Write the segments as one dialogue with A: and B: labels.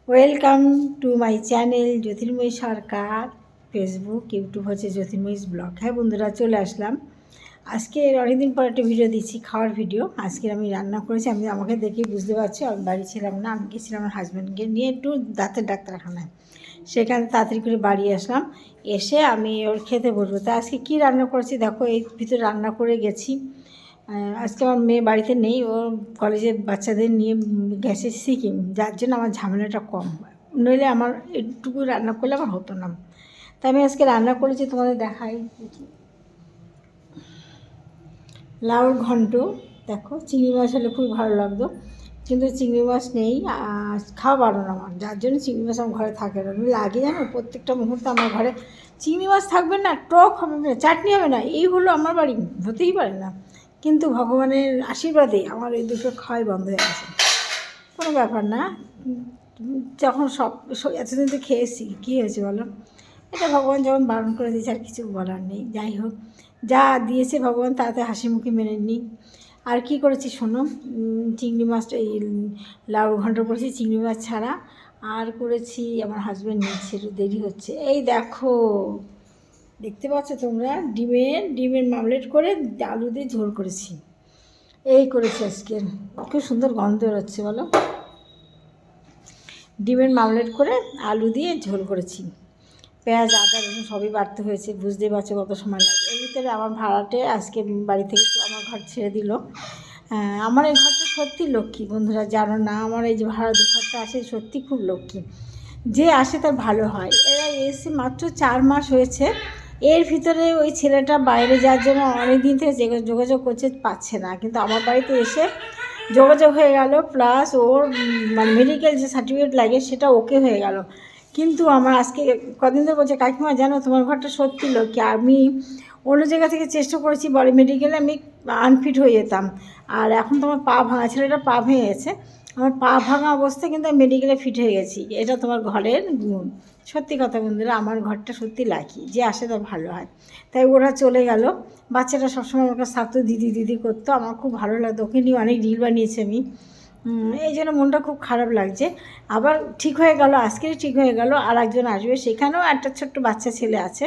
A: Welcome to my channel Jyotirmoyee Sarkar. Facebook, YouTube হচ্ছে জ্যোতির্ময়ীস blog. হ্যাঁ বন্ধুরা, চলে আসলাম। আজকে অনেকদিন পর একটা ভিডিও দিচ্ছি, খাওয়ার ভিডিও। আজকে আমি রান্না করেছি। আমি আমাকে দেখেই বুঝতে পারছি আমি বাড়ি ছিলাম না। আমি গেছিলাম আমার হাজব্যান্ডকে নিয়ে একটু দাঁতের ডাক্তারখানায়। সেখানে তাড়াতাড়ি করে বাড়ি আসলাম। এসে আমি ওর খেতে বসবো। তা আজকে কী রান্না করেছি দেখো, এই ভিতরে রান্না করে গেছি। আজকে আমার মেয়ে বাড়িতে নেই, ও কলেজের বাচ্চাদের নিয়ে গেছে সিকিম, যার জন্য আমার ঝামেলাটা কম। নইলে আমার একটুকু রান্না করলে আমার হতো না। তাই আমি আজকে রান্না করেছি, তোমাদের দেখাই। লাউর ঘন্ট, দেখো চিংড়ি মাছ হলে খুবই ভালো লাগতো, কিন্তু চিংড়ি মাছ নেই, খাওয়া বারণ আমার, যার জন্য চিংড়ি মাছ আমার ঘরে থাকে না। লাগে জানো, প্রত্যেকটা মুহূর্তে আমার ঘরে চিংড়ি মাছ থাকবে না, টক হবে না, চাটনি হবে না, এই হলো আমার বাড়ি, হতেই পারে না। কিন্তু ভগবানের আশীর্বাদে আমার এই দুটো খাওয়াই বন্ধ হয়ে গেছে। কোনো ব্যাপার না, যখন এতদিন তো খেয়েছি, কী হয়েছে বলো? এটা ভগবান যখন বারণ করে দিয়েছে, আর কিছু বলার নেই। যাই হোক, যা দিয়েছে ভগবান তাতে হাসি মুখে মেনে নিই। আর কি করেছি শোনো, চিংড়ি মাছটা, এই লাউ ঘন্ট করেছি চিংড়ি মাছ ছাড়া। আর করেছি, আমার হাজব্যান্ড নিচ্ছে, একটু দেরি হচ্ছে। এই দেখো, দেখতে পাচ্ছ তোমরা, ডিমের মামলেট করে আলু দিয়ে ঝোল করেছি। এই করেছি আজকে, খুব সুন্দর গন্ধ বেরোচ্ছে বলো। ডিমের মামলেট করে আলু দিয়ে ঝোল করেছি। পেঁয়াজ, আদা, রসুন সবই বাড়তে হয়েছে, বুঝতেই পারছো কত সময় লাগে। এর ভিতরে আমার ভাড়াটে আজকে বাড়ি থেকে আমার ঘর ছেড়ে দিল। আমার এই ঘরটা সত্যি লক্ষ্মী বন্ধুরা, জানো না, আমার এই যে ভাড়া ঘরটা আসে সত্যি খুব লক্ষ্মী। যে আসে তার ভালো হয়। এরা এসে মাত্র 4 মাস হয়েছে। এর ভিতরে ওই ছেলেটা বাইরে যাওয়ার জন্য অনেক দিন থেকে যোগাযোগ করছে, পাচ্ছে না, কিন্তু আমার বাড়িতে এসে যোগাযোগ হয়ে গেল, প্লাস ওর মানে মেডিকেল যে সার্টিফিকেট লাগে সেটা ওকে হয়ে গেল। কিন্তু আমার আজকে কদিন ধরে বলছে, কাকিমা জানো তোমার ঘরটা সত্যি লক্ষ্মী। আমি অন্য জায়গা থেকে চেষ্টা করেছি, বড় মেডিকেলে আমি আনফিট হয়ে যেতাম। আর এখন তোমার পা ভাঙা, ছেলেটা পা ভেঙে গেছে, আমার পা ভাঙা অবস্থায় কিন্তু আমি মেডিকেলে ফিট হয়ে গেছি। এটা তোমার ঘরের গুণ। সত্যি কথা বন্ধুরা, আমার ঘরটা সত্যি লাকি, যে আসে তার ভালো হয়। তাই ওরা চলে গেল। বাচ্চাটা সবসময় আমার কাছে থাকতো, দিদি দিদি করতো, আমার খুব ভালো লাগতো। ওকে নিয়ে অনেক রিল বানিয়েছি আমি। এই জন্য মনটা খুব খারাপ লাগছে। আবার ঠিক হয়ে গেল, আজকেই ঠিক হয়ে গেল। আর একজন আসবে, সেখানেও একটা ছোট্ট বাচ্চা ছেলে আছে,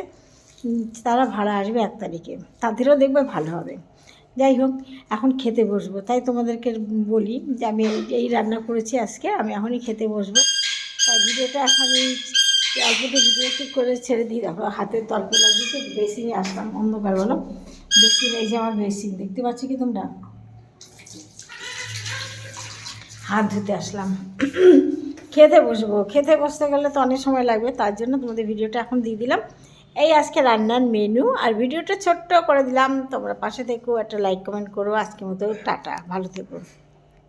A: তারা ভাড়া আসবে 1 তারিখে, তাদেরও দেখবে ভালো হবে। যাই হোক, এখন খেতে বসবো। তাই তোমাদেরকে বলি যে আমি এই রান্না করেছি আজকে, আমি এখনই খেতে বসবো। তাই ভিডিওটা এখন অল্পতে ভিডিও ঠিক করে ছেড়ে দিই। দেখো হাতের তলপে লাগিয়েছি, বেসিনে আসলাম, অন্ধকার বলো, বেসিন, এই যে আমার বেসিন, দেখতে পাচ্ছ কি তোমরা? হাত ধুতে আসলাম। খেতে বসবো, খেতে বসতে গেলে তো অনেক সময় লাগবে, তার জন্য তোমাদের ভিডিওটা এখন দিয়ে দিলাম। এই আজকে রান্নার মেনু, আর ভিডিওটা ছোট্ট করে দিলাম। তোমরা পাশে থেকেও একটা লাইক কমেন্ট করো। আজকের মতো টাটা, ভালো থেকো।